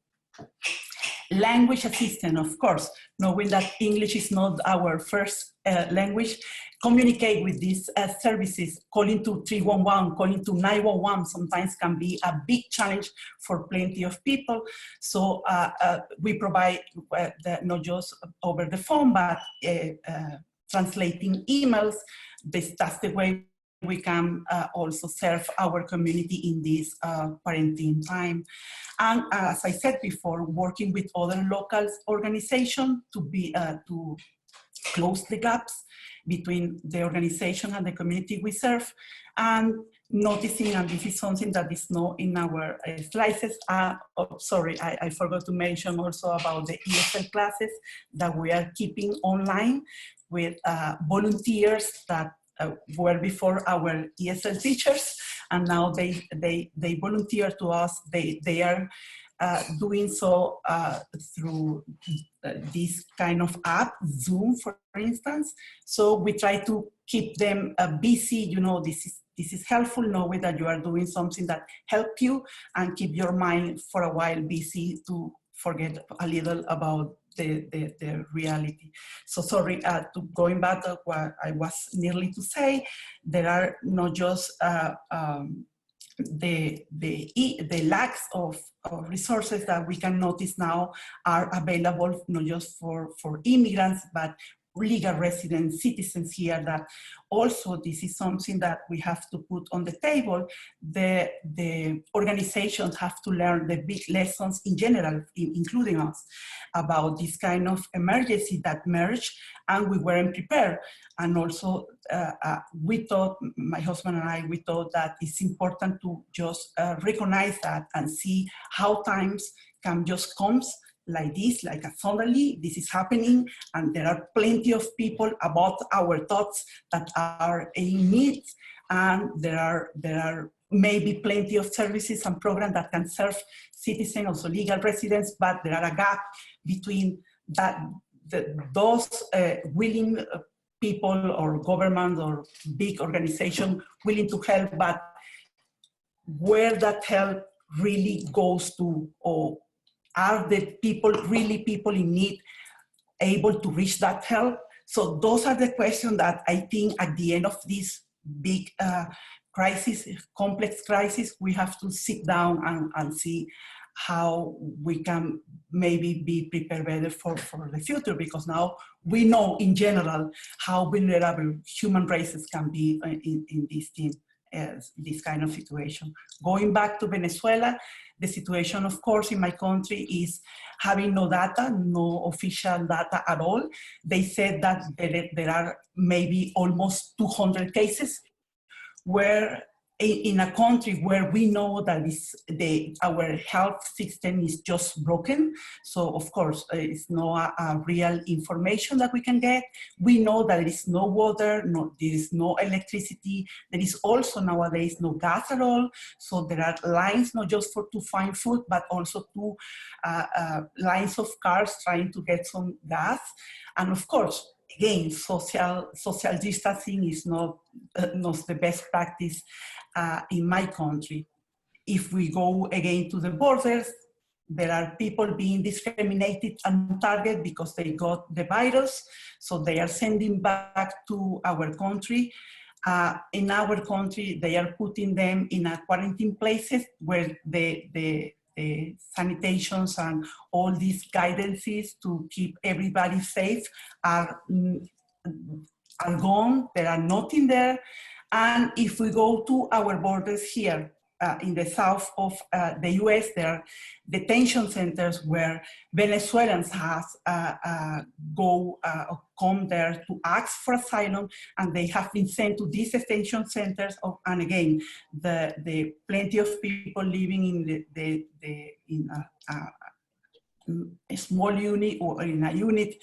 Language assistance, of course, knowing that English is not our first language, communicate with these services, calling to 311, calling to 911 sometimes can be a big challenge for plenty of people. So we provide not just over the phone, but translating emails. That's the way we can also serve our community in this quarantine time. And as I said before, working with other local organizations to close the gaps between the organization and the community we serve, and noticing, and this is something that is not in our slides. Sorry, I forgot to mention also about the ESL classes that we are keeping online with volunteers that were before our ESL teachers, and now they volunteer to us. They are doing so through this kind of app, Zoom, for instance. So we try to keep them busy. You know, this is helpful, knowing that you are doing something that help you and keep your mind for a while busy to forget a little about the reality. So sorry, going back to what I was nearly to say, there are not just the lacks of resources that we can notice now are available not just for immigrants, but legal resident citizens here, that also this is something that we have to put on the table. The organizations have to learn the big lessons in general, including us, about this kind of emergency that emerged, and we weren't prepared. And also we thought, my husband and I, we thought that it's important to just recognize that and see how times can just come like this, like suddenly this is happening, and there are plenty of people about our thoughts that are in need, and there are maybe plenty of services and programs that can serve citizens, also legal residents, but there are a gap between those willing people or governments or big organizations willing to help, but where that help really goes to, or are the people really people in need able to reach that help? So those are the questions that I think at the end of this big crisis, complex crisis, we have to sit down and see how we can maybe be prepared better for the future, because now we know in general how vulnerable human races can be in this thing. This kind of situation. Going back to Venezuela, the situation, of course, in my country is having no data, no official data at all. They said that there are maybe almost 200 cases where in a country where we know that our health system is just broken. So of course, it's not a real information that we can get. We know that there is no water, there is no electricity. There is also nowadays no gas at all. So there are lines not just to find food, but also to lines of cars trying to get some gas. And of course, again, social distancing is not the best practice in my country. If we go again to the borders, there are people being discriminated and targeted because they got the virus, so they are sending back to our country. In our country, they are putting them in a quarantine places where the sanitations and all these guidances to keep everybody safe are gone. They are not in there. And if we go to our borders here, in the south of the US, there are detention centers where Venezuelans come there to ask for asylum, and they have been sent to these detention centers. And again, the plenty of people living in a small unit or in a unit,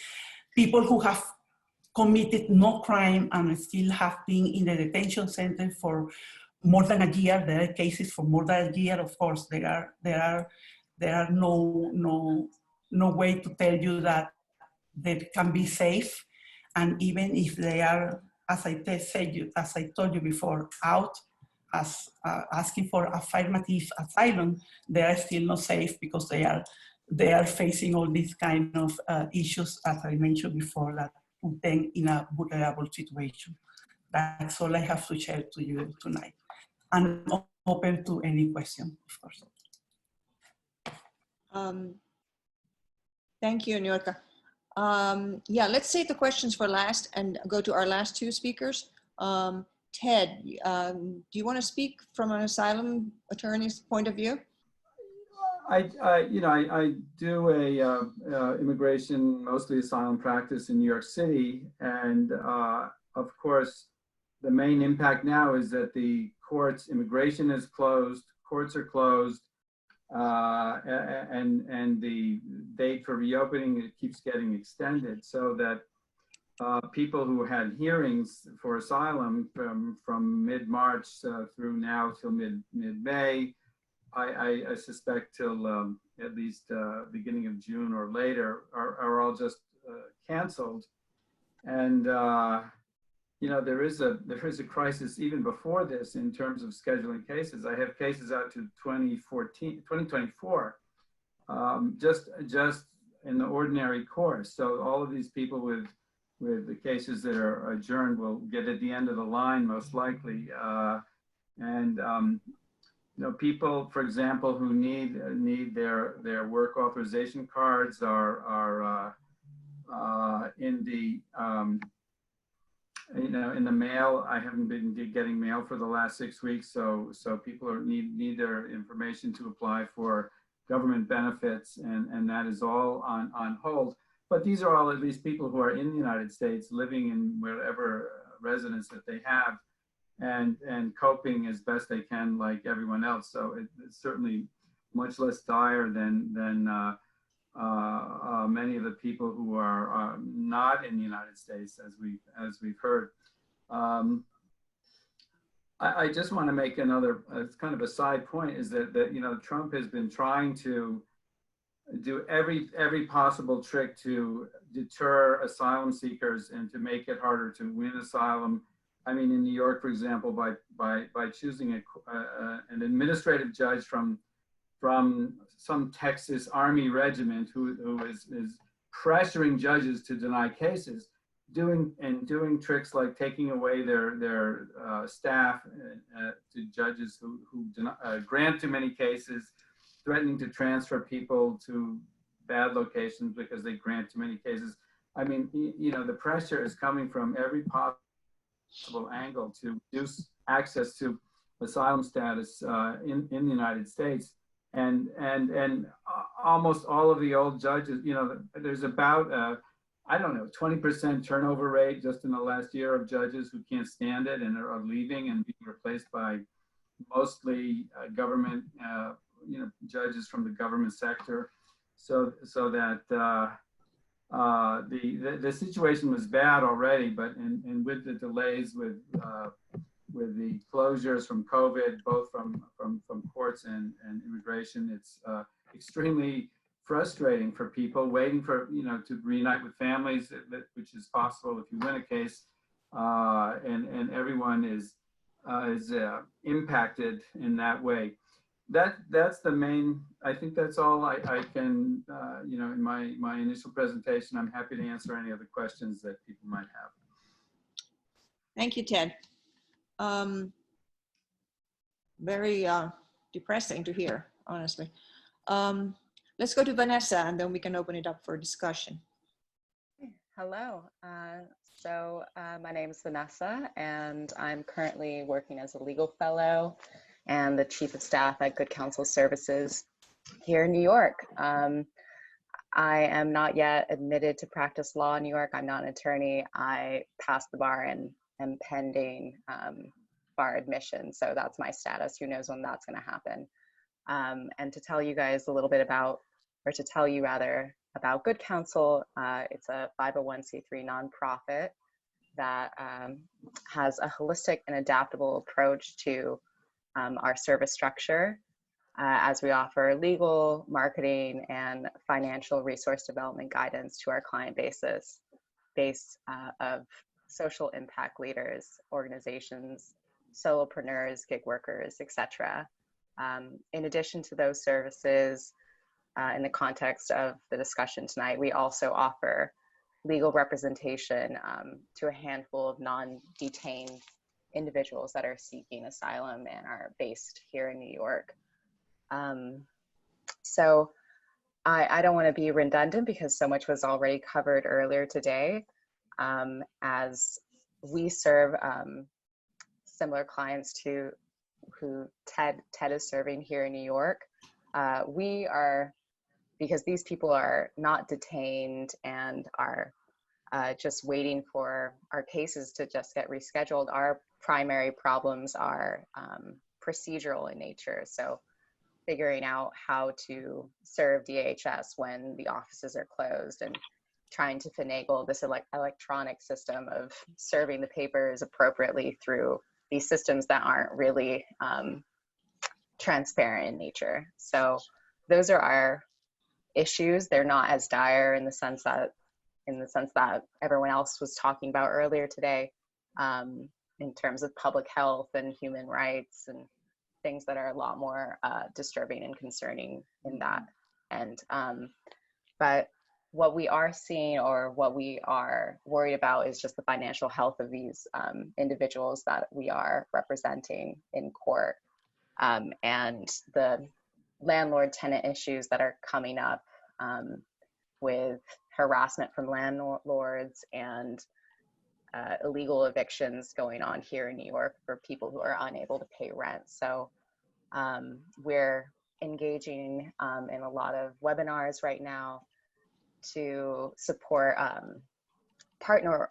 people who have committed no crime and still have been in the detention center for more than a year. There are cases for more than a year. Of course, there are no way to tell you that they can be safe. And even if they are, as I told you before, out as asking for affirmative asylum, they are still not safe because they are facing all these kind of issues, as I mentioned before, that put them in a vulnerable situation. That's all I have to share to you tonight. And open to any question, of course. Thank you, Niurka. Yeah, let's save the questions for last and go to our last two speakers. Ted, do you want to speak from an asylum attorney's point of view? I do a immigration, mostly asylum practice in New York City, and of course, the main impact now is that the courts, immigration is closed, courts are closed, and the date for reopening, it keeps getting extended, so that people who had hearings for asylum from mid-March through now till mid-May, I suspect till at least beginning of June or later, are all just canceled. And there is a crisis even before this in terms of scheduling cases. I have cases out to 2024, just in the ordinary course. So all of these people with the cases that are adjourned will get at the end of the line most likely. People, for example, who need their work authorization cards are in the in the mail. I haven't been getting mail for the last 6 weeks, so people need their information to apply for government benefits, and that is all on hold. But these are all at least people who are in the United States, living in wherever residence that they have, and coping as best they can like everyone else. So it's certainly much less dire than many of the people who are not in the United States, as we've heard. I just want to make another kind of a side point, is that Trump has been trying to do every possible trick to deter asylum seekers and to make it harder to win asylum. I mean, in New York, for example, by choosing an administrative judge from some Texas Army regiment who is pressuring judges to deny cases, doing tricks like taking away their staff to judges who grant too many cases, threatening to transfer people to bad locations because they grant too many cases. I mean, the pressure is coming from every possible angle to reduce access to asylum status in the United States. And almost all of the old judges, there's about, 20% turnover rate just in the last year of judges who can't stand it and are leaving and being replaced by mostly government, judges from the government sector. So that the situation was bad already, but and with the delays with the closures from COVID, both from courts and immigration, it's extremely frustrating for people waiting for, to reunite with families, which is possible if you win a case, and everyone is impacted in that way. that's the main, I think that's all I can, you know, in my initial presentation. I'm happy to answer any other questions that people might have. Thank you, Ted. Very depressing to hear, honestly. Let's go to Vanessa and then we can open it up for discussion. Hello. My name is Vanessa and I'm currently working as a legal fellow and the chief of staff at Good Counsel Services here in New York. I am not yet admitted to practice law in New York. I'm not an attorney. I passed the bar and am pending bar admission. So that's my status. Who knows when that's going to happen. And to tell you guys a little bit about, or to tell you rather, about Good Counsel, it's a 501c3 nonprofit that has a holistic and adaptable approach to our service structure as we offer legal, marketing, and financial resource development guidance to our client base of social impact leaders, organizations, solopreneurs, gig workers, etc. In addition to those services, in the context of the discussion tonight, we also offer legal representation to a handful of non-detained individuals that are seeking asylum and are based here in New York. So I don't want to be redundant because so much was already covered earlier today. As we serve similar clients to who Ted is serving here in New York, we are, because these people are not detained and are just waiting for our cases to just get rescheduled, our primary problems are procedural in nature. So figuring out how to serve DHS when the offices are closed and trying to finagle this electronic system of serving the papers appropriately through these systems that aren't really transparent in nature. So those are our issues. They're not as dire in the sense that everyone else was talking about earlier today, in terms of public health and human rights and things that are a lot more disturbing and concerning in that end. But what we are seeing, or what we are worried about, is just the financial health of these individuals that we are representing in court, and the landlord-tenant issues that are coming up with harassment from landlords and illegal evictions going on here in New York for people who are unable to pay rent. So we're engaging in a lot of webinars right now to support partner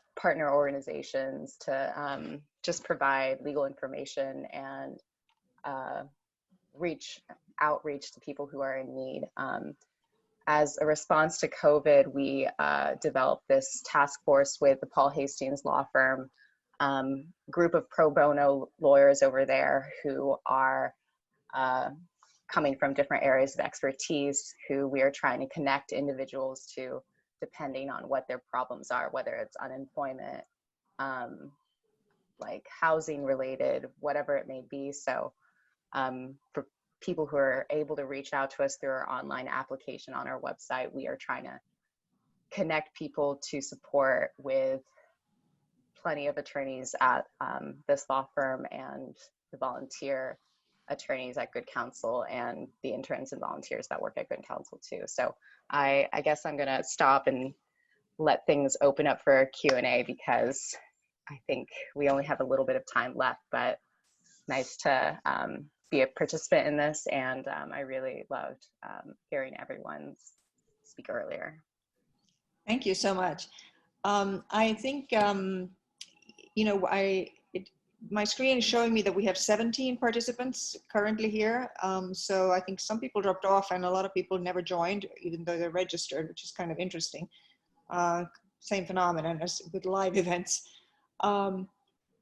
organizations to just provide legal information and outreach to people who are in need. As a response to COVID, we developed this task force with the Paul Hastings law firm, group of pro bono lawyers over there who are coming from different areas of expertise, who we are trying to connect individuals to, depending on what their problems are, whether it's unemployment, like housing related, whatever it may be. So for people who are able to reach out to us through our online application on our website, we are trying to connect people to support with plenty of attorneys at this law firm and the volunteer attorneys at Good Counsel and the interns and volunteers that work at Good Counsel too. So I guess I'm gonna stop and let things open up for a Q&A because I think we only have a little bit of time left, but nice to be a participant in this, and I really loved hearing everyone's speak earlier. Thank you so much. I think, you know, my screen is showing me that we have 17 participants currently here. So I think some people dropped off and a lot of people never joined, even though they're registered, which is kind of interesting. Same phenomenon as with live events.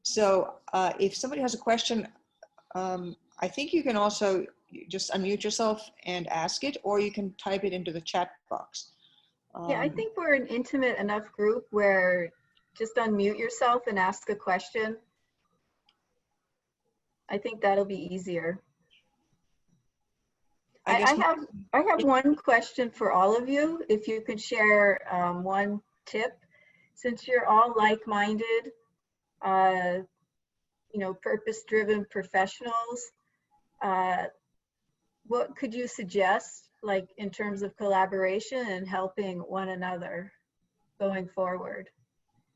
So if somebody has a question, I think you can also just unmute yourself and ask it, or you can type it into the chat box. Yeah, I think we're an intimate enough group where just unmute yourself and ask a question. I think that'll be easier. I have one question for all of you. If you could share one tip, since you're all like-minded, you know, purpose-driven professionals, what could you suggest, like in terms of collaboration and helping one another going forward?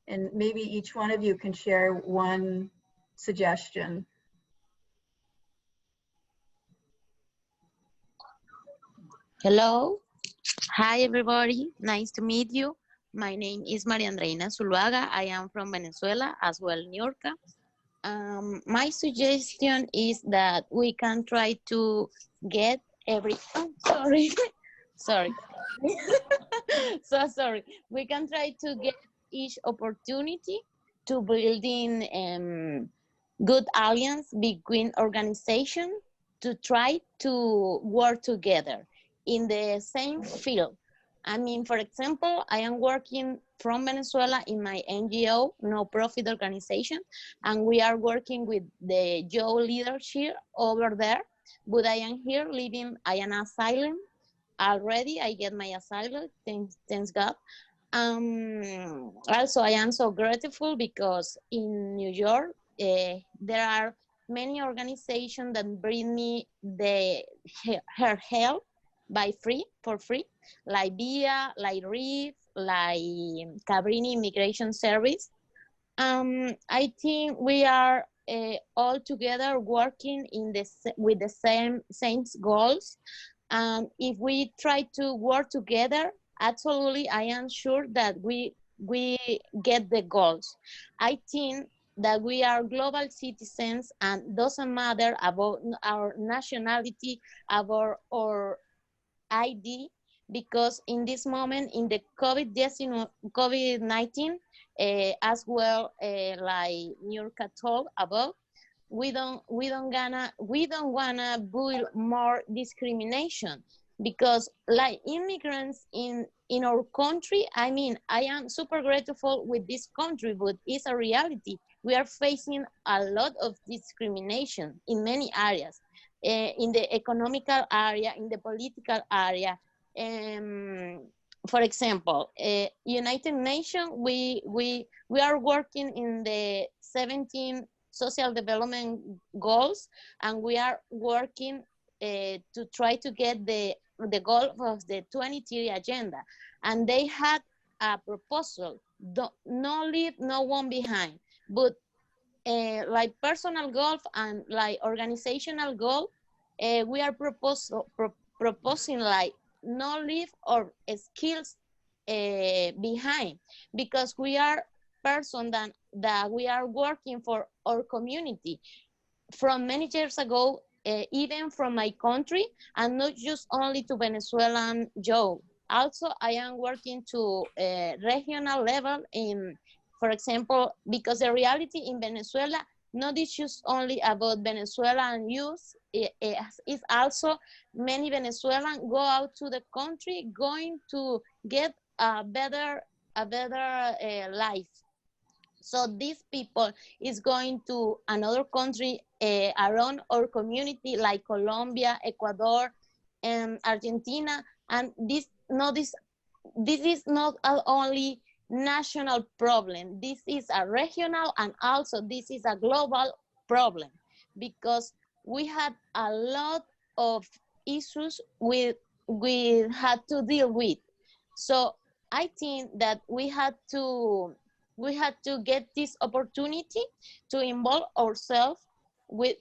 And maybe each one of you can share one suggestion. Hello. Hi, everybody. Nice to meet you. My name is Maria Andreina Zuluaga. I am from Venezuela, as well Niurka. My suggestion is that we can try to get sorry. So sorry. We can try to get each opportunity to building good alliance between organizations to try to work together in the same field. I mean, for example, I am working from Venezuela in my NGO, no-profit organization, and we are working with the Joe leadership over there. But I am here living, I am asylum. Already I get my asylum, thanks God. Also, I am so grateful because in New York, there are many organizations that bring me her help for free, like VIA, like RIF, like Cabrini Immigration Service. I think we are all together working with the same goals. If we try to work together, absolutely, I am sure that we get the goals. I think that we are global citizens and doesn't matter about our nationality, about our ID, because in this moment in the COVID-19, as well, like Niurka talked about, we don't wanna build more discrimination, because like immigrants in our country, I mean, I am super grateful with this country, but it's a reality. We are facing a lot of discrimination in many areas. In the economical area, in the political area. For example, United Nations, we are working in the 17 social development goals, and we are working to try to get the goal of the 2030 agenda. And they had a proposal, no leave no one behind, but like personal goal and like organizational goal, we are proposing like no leave or skills behind, because we are person that we are working for our community from many years ago, even from my country, and not just only to Venezuelan Joe. Also, I am working to regional level in, for example, because the reality in Venezuela, not is just only about Venezuelan youth, it's also many Venezuelans go out to the country going to get a better life. So these people is going to another country around our community, like Colombia, Ecuador, and Argentina, and this is not only national problem. This is a regional, and also this is a global problem, because we had a lot of issues we had to deal with. So I think that we had to get this opportunity to involve ourselves with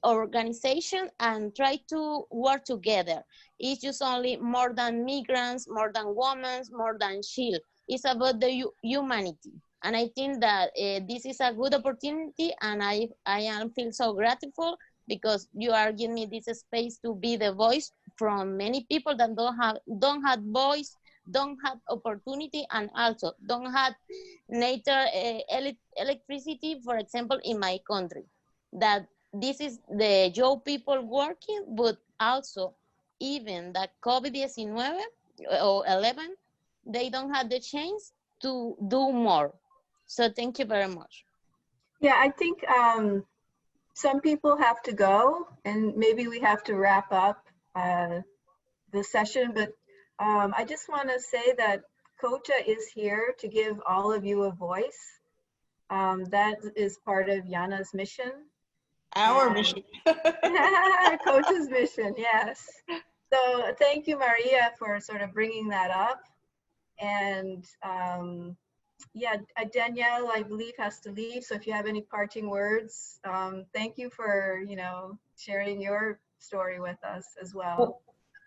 organization and try to work together. It's just only more than migrants, more than women, more than children. It's about the humanity. And I think that this is a good opportunity, and I feel so grateful because you are giving me this space to be the voice from many people that don't have voice, don't have opportunity, and also don't have nature electricity, for example, in my country. That this is the young people working, but also even that COVID-19 or 11, they don't have the chance to do more. So thank you very much. Yeah, I think some people have to go, and maybe we have to wrap up. the session, but I just want to say that Kota is here to give all of you a voice. That is part of Jaana's mission. Our mission. Kota's mission, yes. So thank you, Maria, for sort of bringing that up. And yeah, Danielle, I believe, has to leave. So if you have any parting words, thank you for, sharing your story with us as well.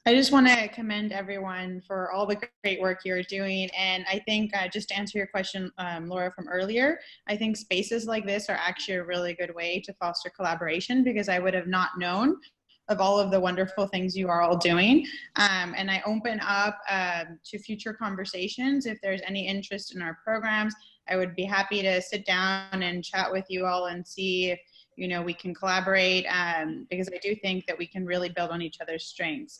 I just want to commend everyone for all the great work you're doing. And I think just to answer your question, Laura, from earlier, I think spaces like this are actually a really good way to foster collaboration, because I would have not known of all of the wonderful things you are all doing. And I open up to future conversations. If there's any interest in our programs, I would be happy to sit down and chat with you all and see if we can collaborate, because I do think that we can really build on each other's strengths.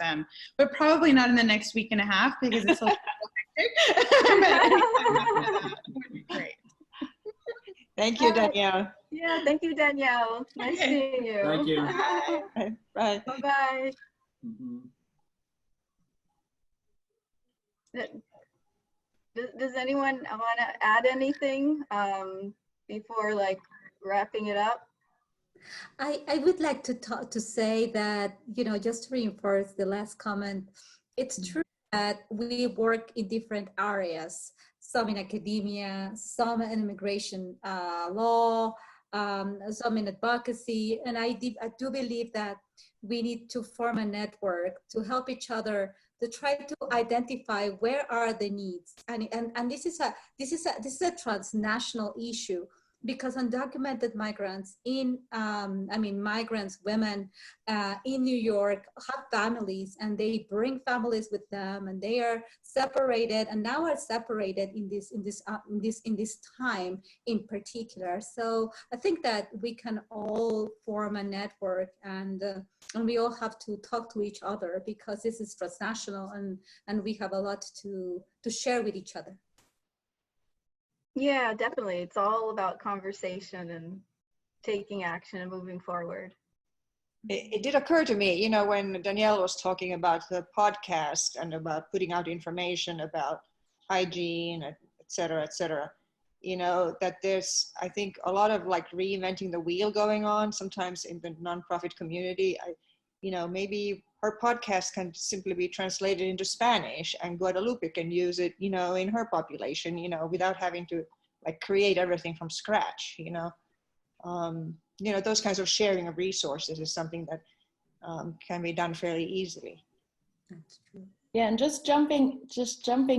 But probably not in the next week and a half, because it's a little hectic. Would be great. Thank you, Danielle. Yeah, thank you, Danielle. Nice seeing you. Thank you. Bye. Bye. Bye-bye. Does anyone want to add anything before wrapping it up? I would like to say that, just to reinforce the last comment, it's true that we work in different areas, some in academia, some in immigration law, some in advocacy. And I do believe that we need to form a network to help each other to try to identify where are the needs. And this is a transnational issue, because undocumented migrants migrants, women in New York have families, and they bring families with them, and they are separated, and now are separated in this time in particular. So I think that we can all form a network, and we all have to talk to each other, because this is transnational, and we have a lot to share with each other. Yeah, definitely. It's all about conversation and taking action and moving forward. It did occur to me, when Danielle was talking about the podcast and about putting out information about hygiene, et cetera, that there's, I think, a lot of reinventing the wheel going on sometimes in the nonprofit community. Maybe her podcast can simply be translated into Spanish, and Guadelupe can use it, in her population, without having to create everything from scratch, those kinds of sharing of resources is something that can be done fairly easily. That's true. Yeah, and just jumping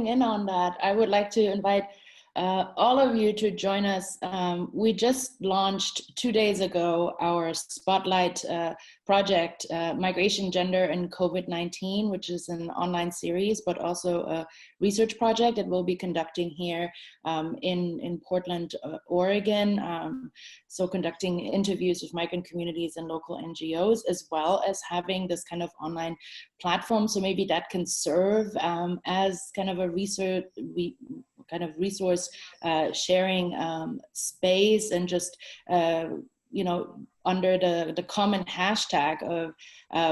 in on that, I would like to invite all of you to join us. We just launched 2 days ago our Spotlight project, Migration, Gender, and COVID-19, which is an online series, but also a research project that we'll be conducting here in Portland, Oregon. So conducting interviews with migrant communities and local NGOs, as well as having this kind of online platform. So maybe that can serve as kind of a resource sharing space, and just under the common hashtag of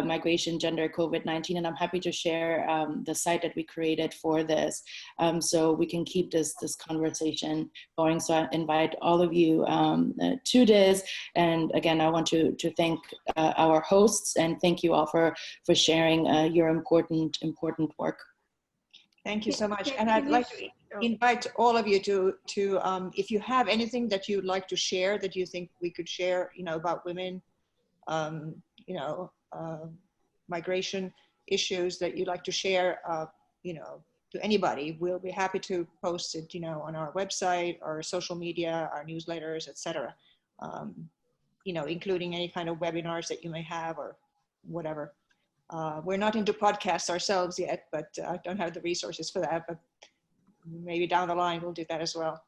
migration, gender, COVID-19. And I'm happy to share the site that we created for this, so we can keep this conversation going. So I invite all of you to this. And again, I want to thank our hosts, and thank you all for sharing your important work. Thank you so much. And I'd like to invite all of you to if you have anything that you'd like to share, that you think we could share, about women, migration issues that you'd like to share, to anybody, we'll be happy to post it, on our website, our social media, our newsletters, etc. Including any kind of webinars that you may have or whatever. We're not into podcasts ourselves yet, but I don't have the resources for that, but maybe down the line we'll do that as well.